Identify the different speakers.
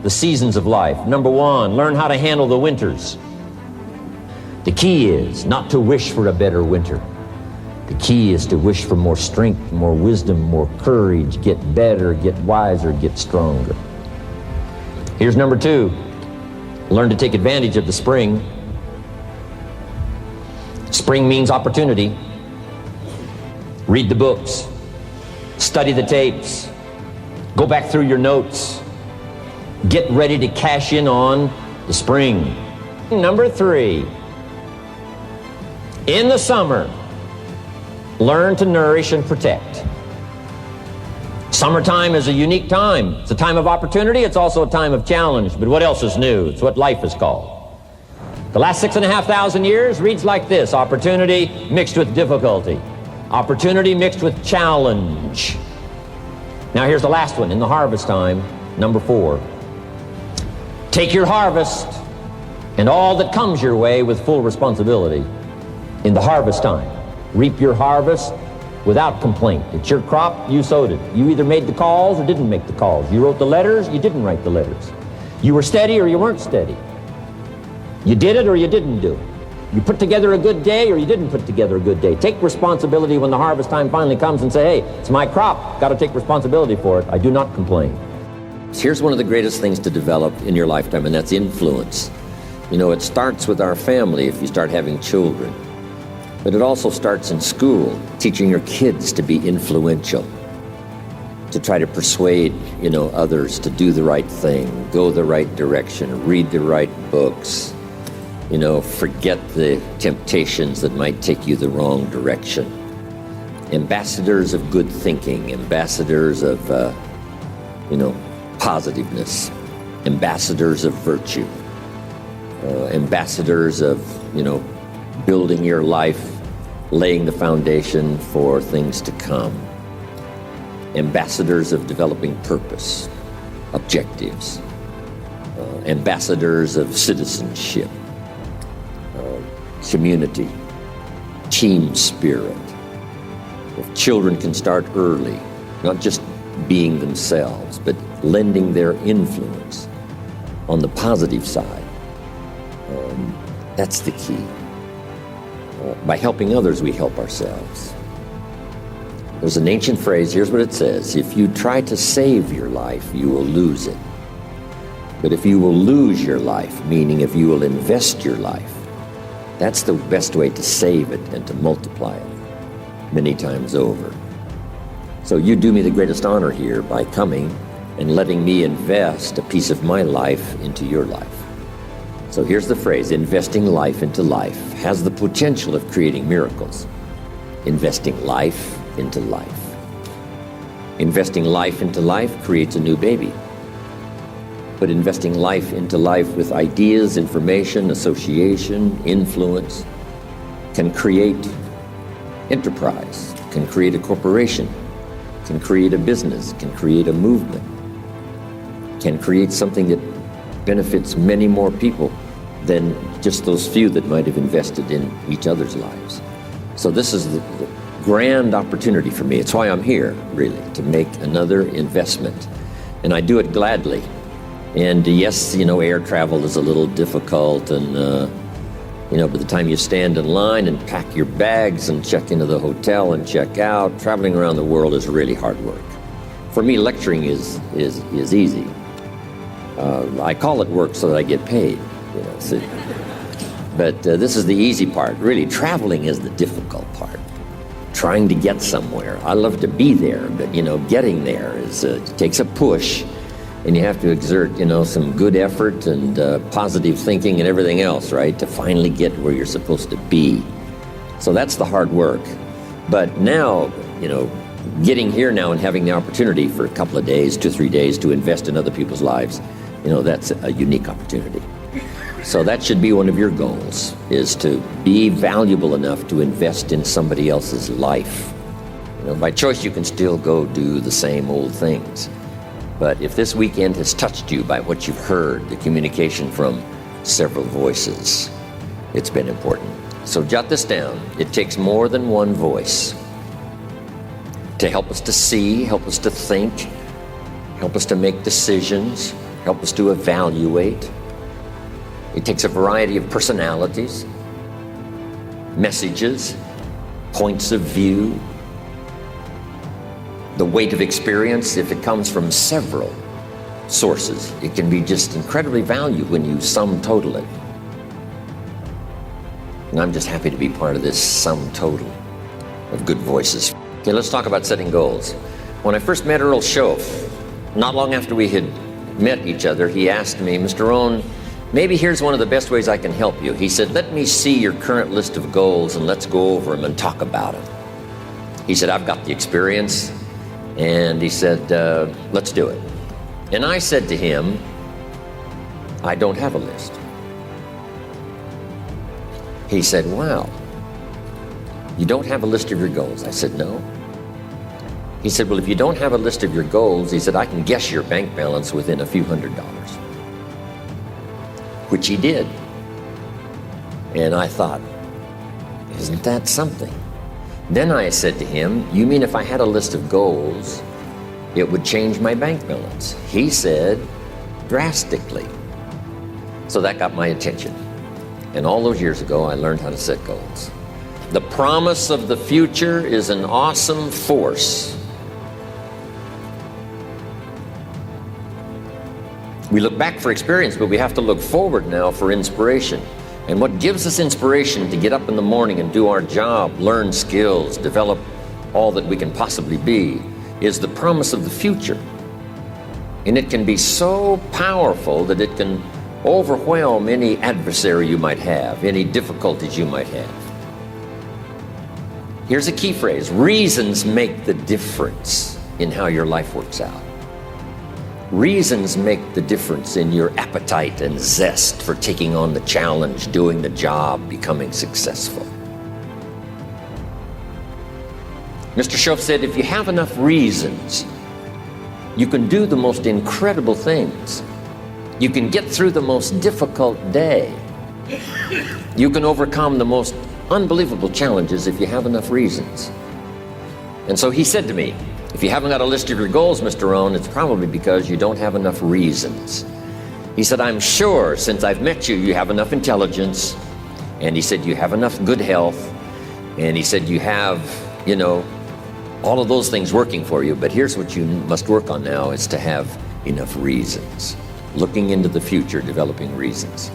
Speaker 1: the seasons of life. Number one, learn how to handle the winters. The key is not to wish for a better winter. The key is to wish for more strength, more wisdom, more courage, get better, get wiser, get stronger. Here's number two, learn to take advantage of the spring. Spring means opportunity. Read the books, study the tapes, go back through your notes, get ready to cash in on the spring. Number three, in the summer, learn to nourish and protect. Summertime is a unique time. It's a time of opportunity. It's also a time of challenge. But what else is new? It's what life is called. The last 6,500 years reads like this: opportunity mixed with difficulty. Opportunity mixed with challenge. Now here's the last one, in the harvest time, number four. Take your harvest and all that comes your way with full responsibility. In the harvest time, reap your harvest without complaint. It's your crop, you sowed it. You either made the calls or didn't make the calls. You wrote the letters, you didn't write the letters. You were steady or you weren't steady. You did it or you didn't do it. You put together a good day or you didn't put together a good day. Take responsibility when the harvest time finally comes and say, hey, it's my crop, got to take responsibility for it. I do not complain. Here's one of the greatest things to develop in your lifetime, and that's influence. You know, it starts with our family if you start having children. But it also starts in school, teaching your kids to be influential, to try to persuade, others to do the right thing, go the right direction, read the right books, forget the temptations that might take you the wrong direction. Ambassadors of good thinking, ambassadors of, positiveness, ambassadors of virtue, ambassadors of, building your life, laying the foundation for things to come. Ambassadors of developing purpose, objectives, ambassadors of citizenship, community, team spirit. If children can start early, not just being themselves, but lending their influence on the positive side, that's the key. By helping others, we help ourselves. There's an ancient phrase, here's what it says: if you try to save your life, you will lose it. But if you will lose your life, meaning if you will invest your life, that's the best way to save it and to multiply it many times over. So you do me the greatest honor here by coming and letting me invest a piece of my life into your life. So here's the phrase: investing life into life has the potential of creating miracles. Investing life into life. Investing life into life creates a new baby. But investing life into life with ideas, information, association, influence can create enterprise, can create a corporation, can create a business, can create a movement, can create something that benefits many more people than just those few that might have invested in each other's lives. So this is the grand opportunity for me. It's why I'm here, really, to make another investment. And I do it gladly. And yes, air travel is a little difficult, and by the time you stand in line and pack your bags and check into the hotel and check out, traveling around the world is really hard work. For me, lecturing is easy. I call it work so that I get paid. But this is the easy part. Really, traveling is the difficult part. Trying to get somewhere. I love to be there, but getting there takes a push. And you have to exert, some good effort and positive thinking and everything else, right, to finally get where you're supposed to be. So that's the hard work. But now, getting here now and having the opportunity for a couple of days, 2 or 3 days, to invest in other people's lives, that's a unique opportunity. So that should be one of your goals, is to be valuable enough to invest in somebody else's life. By choice, you can still go do the same old things. But if this weekend has touched you by what you've heard, the communication from several voices, it's been important. So jot this down. It takes more than one voice to help us to see, help us to think, help us to make decisions, help us to evaluate. It takes a variety of personalities, messages, points of view, the weight of experience. If it comes from several sources, it can be just incredibly valued when you sum total it. And I'm just happy to be part of this sum total of good voices. Okay, let's talk about setting goals. When I first met Earl Schoaf, not long after we had met each other, he asked me, Mr. Rohn, maybe here's one of the best ways I can help you. He said, let me see your current list of goals and let's go over them and talk about them. He said, I've got the experience. And he said, let's do it. And I said to him, I don't have a list. He said, wow, you don't have a list of your goals? I said, no. He said, well, if you don't have a list of your goals, he said, I can guess your bank balance within a few $100s. Which he did. And I thought, isn't that something? Then I said to him, you mean if I had a list of goals, it would change my bank balance? He said, drastically. So that got my attention. And all those years ago, I learned how to set goals. The promise of the future is an awesome force. We look back for experience, but we have to look forward now for inspiration. And what gives us inspiration to get up in the morning and do our job, learn skills, develop all that we can possibly be, is the promise of the future. And it can be so powerful that it can overwhelm any adversary you might have, any difficulties you might have. Here's a key phrase: reasons make the difference in how your life works out. Reasons make the difference in your appetite and zest for taking on the challenge, doing the job, becoming successful. Mr. Schoaf said, if you have enough reasons, you can do the most incredible things. You can get through the most difficult day. You can overcome the most unbelievable challenges if you have enough reasons. And so he said to me, if you haven't got a list of your goals, Mr. Rohn, it's probably because you don't have enough reasons. He said, I'm sure since I've met you, you have enough intelligence. And he said, you have enough good health. And he said, you have, all of those things working for you. But here's what you must work on now, is to have enough reasons. Looking into the future, developing reasons.